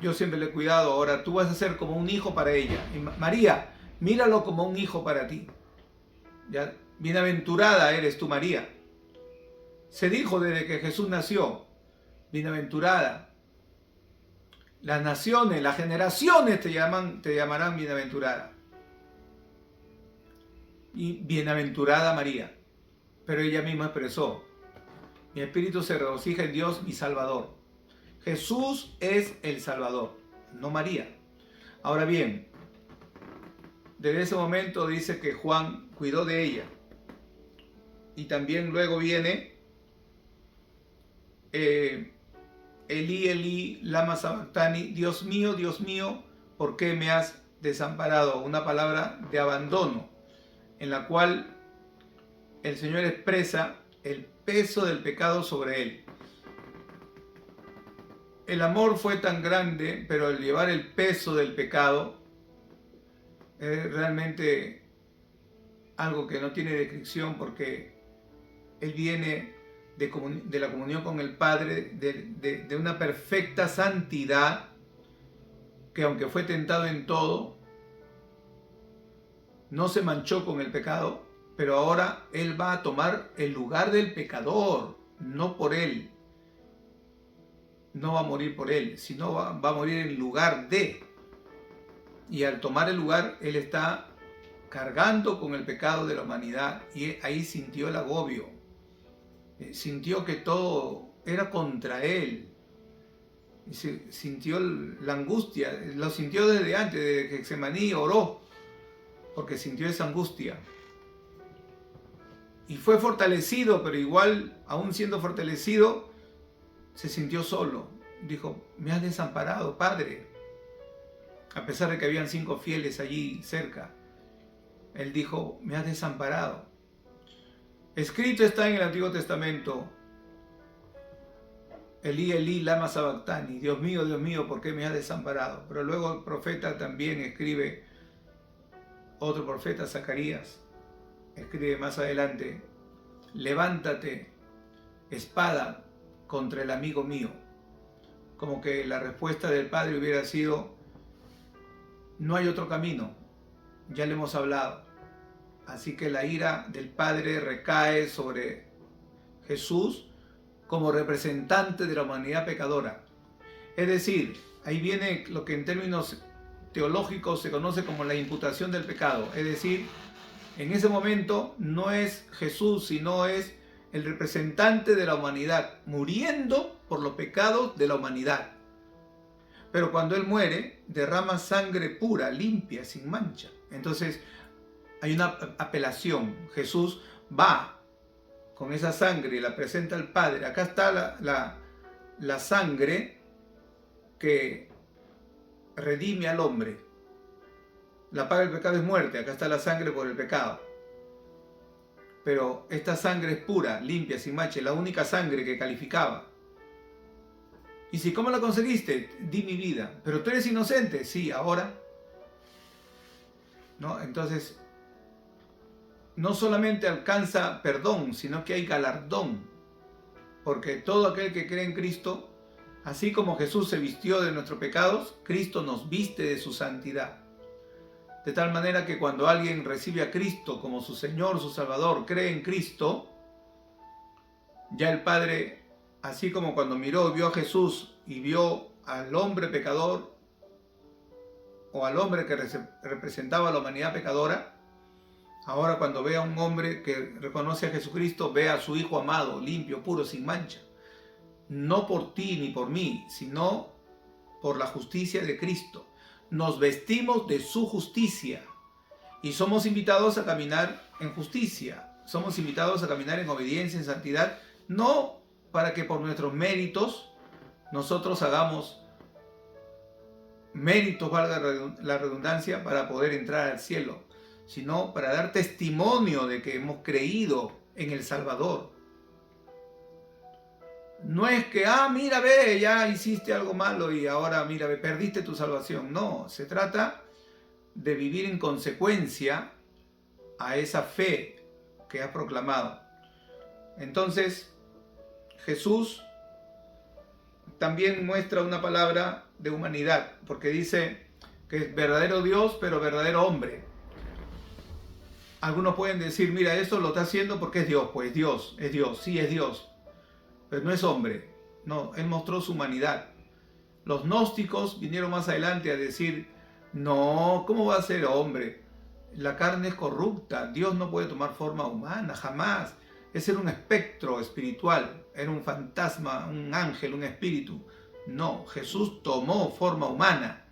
yo siempre le he cuidado, ahora tú vas a ser como un hijo para ella. Y María, míralo como un hijo para ti. ¿Ya? Bienaventurada eres tú, María. Se dijo desde que Jesús nació, bienaventurada. Las naciones, las generaciones te llamarán bienaventurada. Y bienaventurada María. Pero ella misma expresó, mi espíritu se regocija en Dios, mi Salvador. Jesús es el Salvador, no María. Ahora bien, desde ese momento dice que Juan cuidó de ella. Y también luego viene Elí, Elí, lama sabactani, Dios mío, ¿por qué me has desamparado? Una palabra de abandono, en la cual el Señor expresa el peso del pecado sobre él. El amor fue tan grande, pero el llevar el peso del pecado es realmente algo que no tiene descripción, porque él viene de la comunión con el Padre, de una perfecta santidad, que aunque fue tentado en todo, no se manchó con el pecado, pero ahora él va a tomar el lugar del pecador, no por él. No va a morir por él, sino va a morir en lugar de. Y al tomar el lugar, él está cargando con el pecado de la humanidad, y ahí sintió el agobio. Sintió que todo era contra él. Sintió la angustia, lo sintió desde antes, desde que Getsemaní oró, porque sintió esa angustia. Y fue fortalecido, pero igual, aún siendo fortalecido, se sintió solo. Dijo, me has desamparado, Padre. A pesar de que habían 5 fieles allí cerca, él dijo, me has desamparado. Escrito está en el Antiguo Testamento, Elí, Elí, lama sabactani, Dios mío, ¿por qué me has desamparado? Pero luego el profeta también escribe, otro profeta, Zacarías, escribe más adelante, levántate, espada, contra el amigo mío. Como que la respuesta del Padre hubiera sido, no hay otro camino, ya le hemos hablado. Así que la ira del Padre recae sobre Jesús como representante de la humanidad pecadora. Es decir, ahí viene lo que en términos teológicos se conoce como la imputación del pecado. Es decir, en ese momento no es Jesús, sino es el representante de la humanidad, muriendo por los pecados de la humanidad. Pero cuando Él muere, derrama sangre pura, limpia, sin mancha. Entonces hay una apelación. Jesús va con esa sangre y la presenta al Padre. Acá está la sangre que redime al hombre. La paga del pecado es muerte. Acá está la sangre por el pecado. Pero esta sangre es pura, limpia, sin mancha, la única sangre que calificaba. Y si, ¿cómo la conseguiste? Di mi vida. Pero tú eres inocente. Sí, ahora. ¿No? Entonces, no solamente alcanza perdón, sino que hay galardón. Porque todo aquel que cree en Cristo, así como Jesús se vistió de nuestros pecados, Cristo nos viste de su santidad. De tal manera que cuando alguien recibe a Cristo como su Señor, su Salvador, cree en Cristo, ya el Padre, así como cuando vio a Jesús y vio al hombre pecador, o al hombre que representaba a la humanidad pecadora, ahora cuando ve a un hombre que reconoce a Jesucristo, ve a su Hijo amado, limpio, puro, sin mancha. No por ti ni por mí, sino por la justicia de Cristo. Nos vestimos de su justicia y somos invitados a caminar en justicia. Somos invitados a caminar en obediencia, en santidad, no para que por nuestros méritos nosotros hagamos méritos, valga la redundancia, para poder entrar al cielo, sino para dar testimonio de que hemos creído en el Salvador. No es que, mira, ve, ya hiciste algo malo y ahora, mira, ve, perdiste tu salvación. No, se trata de vivir en consecuencia a esa fe que has proclamado. Entonces, Jesús también muestra una palabra de humanidad, porque dice que es verdadero Dios, pero verdadero hombre. Algunos pueden decir, mira, esto lo está haciendo porque es Dios. Pues Dios, es Dios, sí es Dios, pero no es hombre. No, Él mostró su humanidad. Los gnósticos vinieron más adelante a decir, no, ¿cómo va a ser hombre? La carne es corrupta, Dios no puede tomar forma humana, jamás. Ese era un espectro espiritual, era un fantasma, un ángel, un espíritu. No, Jesús tomó forma humana.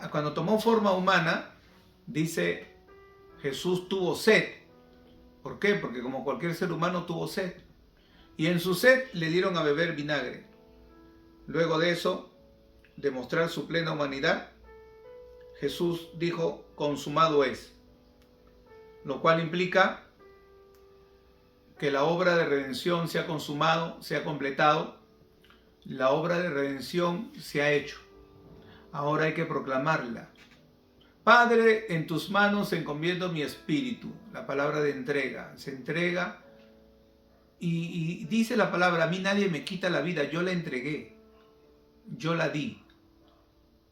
Cuando tomó forma humana, dice, Jesús tuvo sed. ¿Por qué? Porque como cualquier ser humano tuvo sed. Y en su sed le dieron a beber vinagre. Luego de eso, de mostrar su plena humanidad, Jesús dijo, consumado es. Lo cual implica que la obra de redención se ha consumado, se ha completado. La obra de redención se ha hecho. Ahora hay que proclamarla. Padre, en tus manos encomiendo mi espíritu. La palabra de entrega. Se entrega y dice la palabra, a mí nadie me quita la vida, yo la entregué. Yo la di.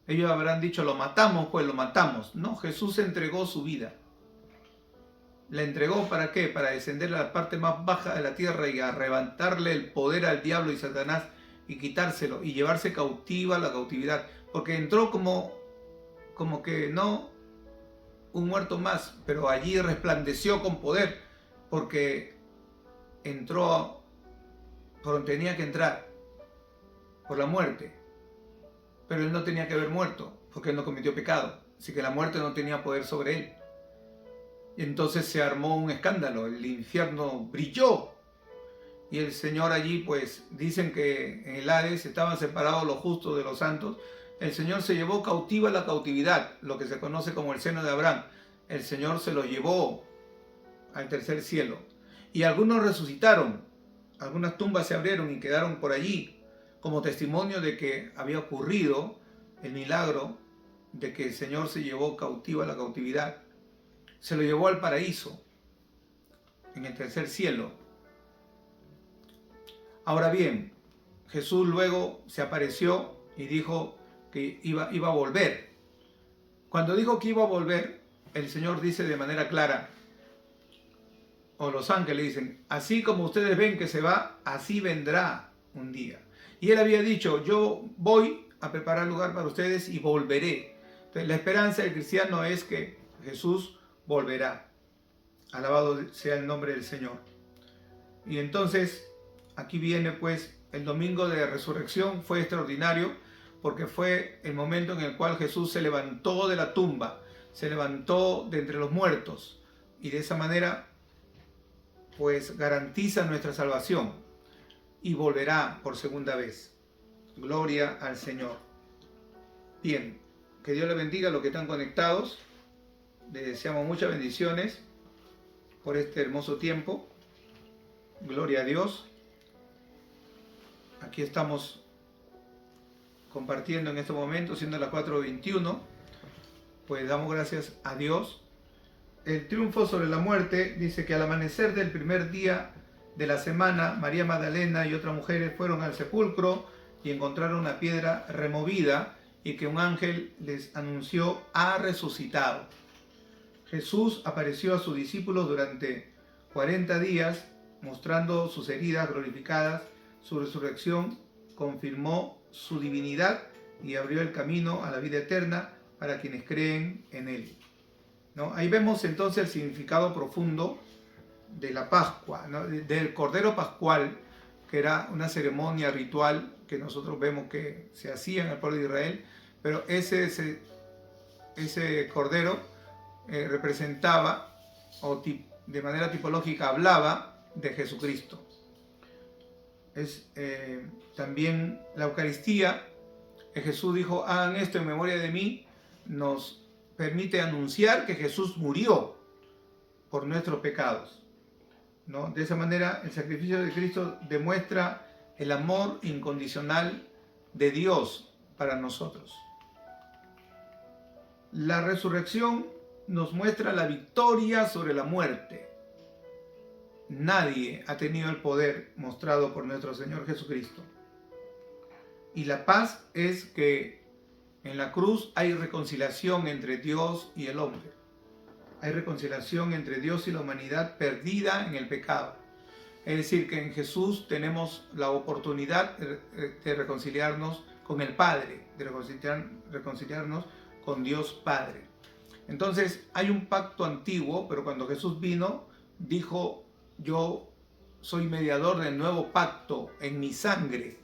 Ellos habrán dicho, lo matamos, pues lo matamos. No, Jesús entregó su vida. ¿La entregó para qué? Para descender a la parte más baja de la tierra y arrebatarle el poder al diablo y Satanás y quitárselo y llevarse cautiva la cautividad. Porque entró como que no un muerto más, pero allí resplandeció con poder porque entró por donde tenía que entrar, por la muerte. Pero él no tenía que haber muerto porque él no cometió pecado, así que la muerte no tenía poder sobre él. Y entonces se armó un escándalo, el infierno brilló y el Señor allí, pues dicen que en el Hades estaban separados los justos de los santos. El Señor se llevó cautiva la cautividad, lo que se conoce como el seno de Abraham. El Señor se lo llevó al tercer cielo. Y algunos resucitaron, algunas tumbas se abrieron y quedaron por allí como testimonio de que había ocurrido el milagro de que el Señor se llevó cautiva la cautividad. Se lo llevó al paraíso, en el tercer cielo. Ahora bien, Jesús luego se apareció y dijo que iba a volver. Cuando dijo que iba a volver, el Señor dice de manera clara, o los ángeles dicen, así como ustedes ven que se va, así vendrá un día. Y él había dicho, yo voy a preparar lugar para ustedes y volveré. Entonces, la esperanza del cristiano es que Jesús volverá. Alabado sea el nombre del Señor. Y entonces, aquí viene pues el domingo de resurrección, fue extraordinario porque fue el momento en el cual Jesús se levantó de la tumba, se levantó de entre los muertos y de esa manera pues garantiza nuestra salvación y volverá por segunda vez. Gloria al Señor. Bien, que Dios les bendiga a los que están conectados. Les deseamos muchas bendiciones por este hermoso tiempo. Gloria a Dios. Aquí estamos compartiendo en este momento, siendo las 4:21. Pues damos gracias a Dios. El triunfo sobre la muerte dice que al amanecer del primer día de la semana, María Magdalena y otras mujeres fueron al sepulcro y encontraron una piedra removida y que un ángel les anunció, ha resucitado. Jesús apareció a sus discípulos durante 40 días, mostrando sus heridas glorificadas. Su resurrección confirmó su divinidad y abrió el camino a la vida eterna para quienes creen en Él. ¿No? Ahí vemos entonces el significado profundo de la Pascua, ¿no? Del Cordero Pascual, que era una ceremonia ritual que nosotros vemos que se hacía en el pueblo de Israel, pero ese Cordero representaba, o de manera tipológica hablaba de Jesucristo. Es también la Eucaristía, que Jesús dijo, hagan esto en memoria de mí, nos permite anunciar que Jesús murió por nuestros pecados, ¿no? De esa manera el sacrificio de Cristo demuestra el amor incondicional de Dios para nosotros. La resurrección nos muestra la victoria sobre la muerte. Nadie ha tenido el poder mostrado por nuestro Señor Jesucristo. Y la paz es que en la cruz hay reconciliación entre Dios y el hombre. Hay reconciliación entre Dios y la humanidad perdida en el pecado. Es decir, que en Jesús tenemos la oportunidad de reconciliarnos con el Padre, de reconciliarnos con Dios Padre. Entonces hay un pacto antiguo, pero cuando Jesús vino, dijo: yo soy mediador del nuevo pacto en mi sangre,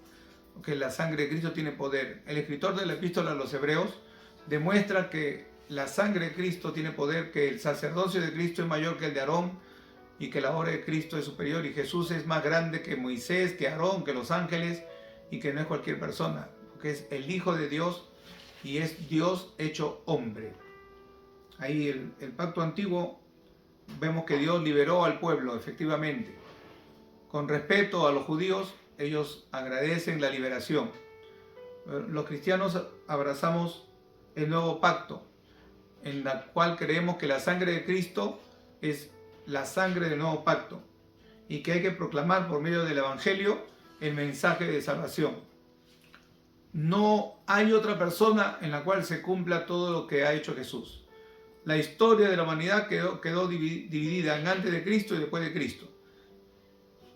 que la sangre de Cristo tiene poder. El escritor de la epístola a los Hebreos demuestra que la sangre de Cristo tiene poder, que el sacerdocio de Cristo es mayor que el de Aarón y que la obra de Cristo es superior, y Jesús es más grande que Moisés, que Aarón, que los ángeles, y que no es cualquier persona, porque es el Hijo de Dios y es Dios hecho hombre. Ahí el pacto antiguo, vemos que Dios liberó al pueblo, efectivamente. Con respeto a los judíos, ellos agradecen la liberación. Los cristianos abrazamos el nuevo pacto, en la cual creemos que la sangre de Cristo es la sangre del nuevo pacto y que hay que proclamar por medio del Evangelio el mensaje de salvación. No hay otra persona en la cual se cumpla todo lo que ha hecho Jesús. La historia de la humanidad quedó dividida en antes de Cristo y después de Cristo.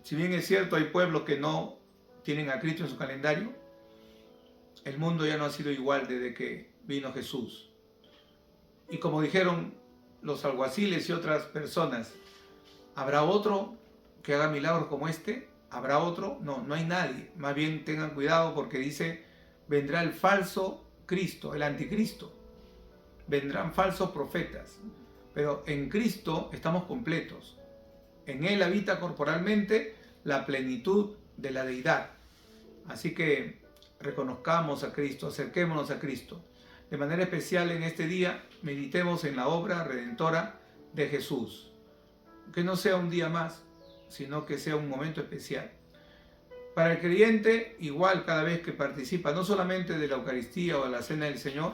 Si bien es cierto, hay pueblos que no tienen a Cristo en su calendario, el mundo ya no ha sido igual desde que vino Jesús. Y como dijeron los alguaciles y otras personas, ¿habrá otro que haga milagros como este? ¿Habrá otro? No, no hay nadie. Más bien tengan cuidado, porque dice: vendrá el falso Cristo, el anticristo. Vendrán falsos profetas. Pero en Cristo estamos completos. En Él habita corporalmente la plenitud de la deidad. Así que reconozcamos a Cristo, acerquémonos a Cristo. De manera especial en este día, meditemos en la obra redentora de Jesús. Que no sea un día más, sino que sea un momento especial. Para el creyente, igual cada vez que participa, no solamente de la Eucaristía o de la Cena del Señor,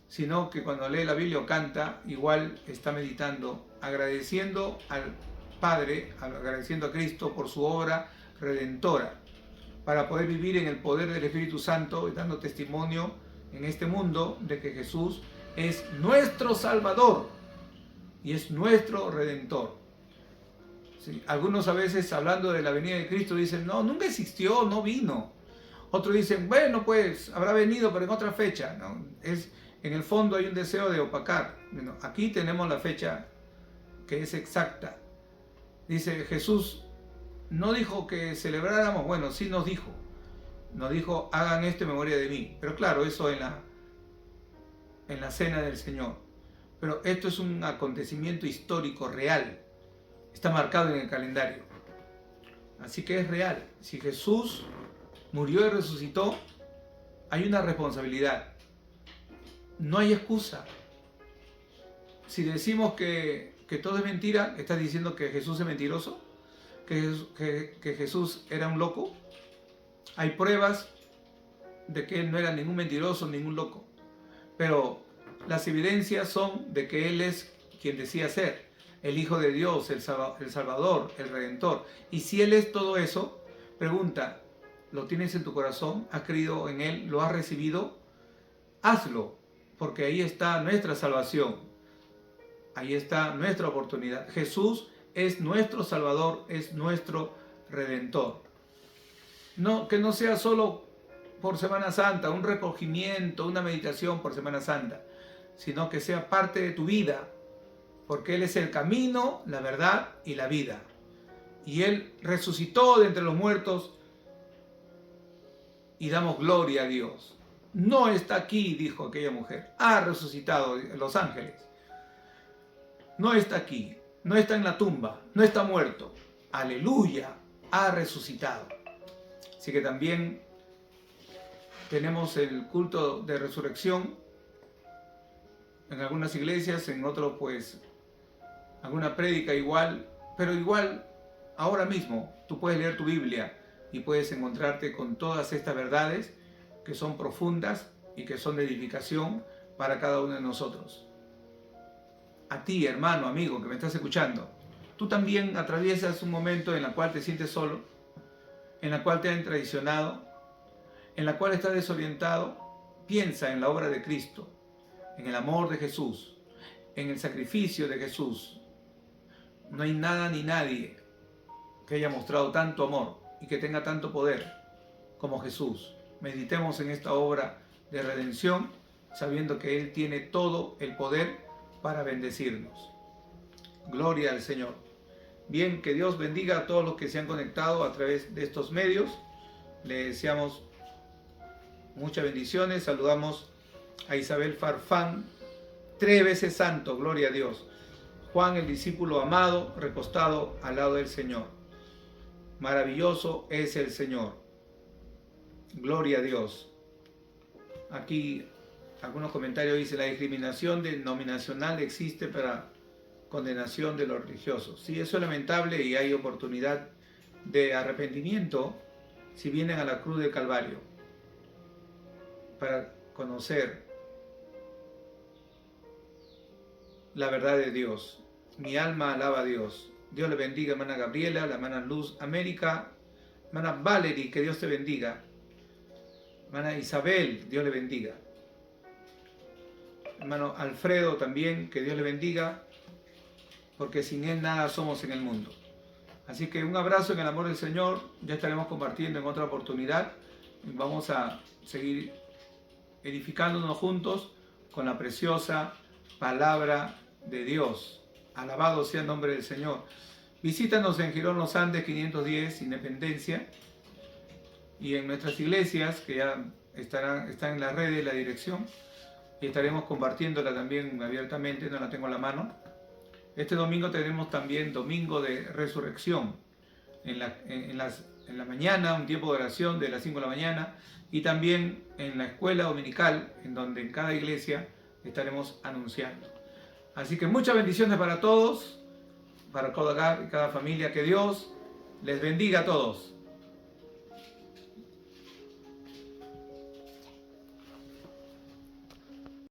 sino que cuando lee la Biblia o canta, igual está meditando, agradeciendo al Padre, agradeciendo a Cristo por su obra redentora, para poder vivir en el poder del Espíritu Santo y dando testimonio en este mundo de que Jesús es nuestro Salvador y es nuestro Redentor. Sí, algunos a veces, hablando de la venida de Cristo, dicen: no, nunca existió, no vino. Otros dicen: bueno, pues habrá venido, pero en otra fecha. No, en el fondo hay un deseo de opacar. Bueno, aquí tenemos la fecha que es exacta. Dice: Jesús no dijo que celebráramos, bueno, sí nos dijo, hagan esto en memoria de mí. Pero claro, eso en la cena del Señor. Pero esto es un acontecimiento histórico, real. Está marcado en el calendario. Así que es real. Si Jesús murió y resucitó, hay una responsabilidad. No hay excusa. Si decimos que todo es mentira, ¿estás diciendo que Jesús es mentiroso? ¿Que Jesús era un loco? Hay pruebas de que Él no era ningún mentiroso, ningún loco. Pero las evidencias son de que Él es quien decía ser, el Hijo de Dios, el Salvador, el Redentor. Y si Él es todo eso, pregunta: ¿lo tienes en tu corazón? ¿Has creído en Él? ¿Lo has recibido? Hazlo, porque ahí está nuestra salvación. Ahí está nuestra oportunidad. Jesús es nuestro Salvador, es nuestro Redentor. No, que no sea solo por Semana Santa, un recogimiento, una meditación por Semana Santa, sino que sea parte de tu vida, porque Él es el camino, la verdad y la vida. Y Él resucitó de entre los muertos y damos gloria a Dios. No está aquí, dijo aquella mujer, ha resucitado en los ángeles. No está aquí, no está en la tumba, no está muerto. Aleluya, ha resucitado. Así que también tenemos el culto de resurrección en algunas iglesias, en otros pues alguna prédica igual, pero igual ahora mismo tú puedes leer tu Biblia y puedes encontrarte con todas estas verdades que son profundas y que son de edificación para cada uno de nosotros. A ti, hermano, amigo, que me estás escuchando, tú también atraviesas un momento en el cual te sientes solo, en la cual te han traicionado, en la cual estás desorientado. Piensa en la obra de Cristo, en el amor de Jesús, en el sacrificio de Jesús. No hay nada ni nadie que haya mostrado tanto amor y que tenga tanto poder como Jesús. Meditemos en esta obra de redención, sabiendo que Él tiene todo el poder para bendecirnos. Gloria al Señor. Bien, que Dios bendiga a todos los que se han conectado a través de estos medios. Le deseamos muchas bendiciones. Saludamos a Isabel Farfán, 3 veces santo, gloria a Dios. Juan, el discípulo amado, recostado al lado del Señor. Maravilloso es el Señor. Gloria a Dios. Aquí algunos comentarios dicen: la discriminación denominacional existe para condenación de los religiosos. Sí, eso es lamentable y hay oportunidad de arrepentimiento si vienen a la cruz del Calvario para conocer la verdad de Dios. Mi alma alaba a Dios. Dios le bendiga, hermana Gabriela, la hermana Luz América, hermana Valerie, que Dios te bendiga. Hermana Isabel, Dios le bendiga. Hermano Alfredo también, que Dios le bendiga, porque sin Él nada somos en el mundo. Así que un abrazo en el amor del Señor. Ya estaremos compartiendo en otra oportunidad. Vamos a seguir edificándonos juntos con la preciosa palabra de Dios. Alabado sea el nombre del Señor. Visítanos en Girón Los Andes 510, Independencia, y en nuestras iglesias, que ya están en las redes, la dirección, y estaremos compartiéndola también abiertamente, no la tengo a la mano. Este domingo tenemos también domingo de resurrección, en la mañana, un tiempo de oración de las 5 de la mañana, y también en la escuela dominical, en donde en cada iglesia estaremos anunciando. Así que muchas bendiciones para todos, para cada familia. Que Dios les bendiga a todos.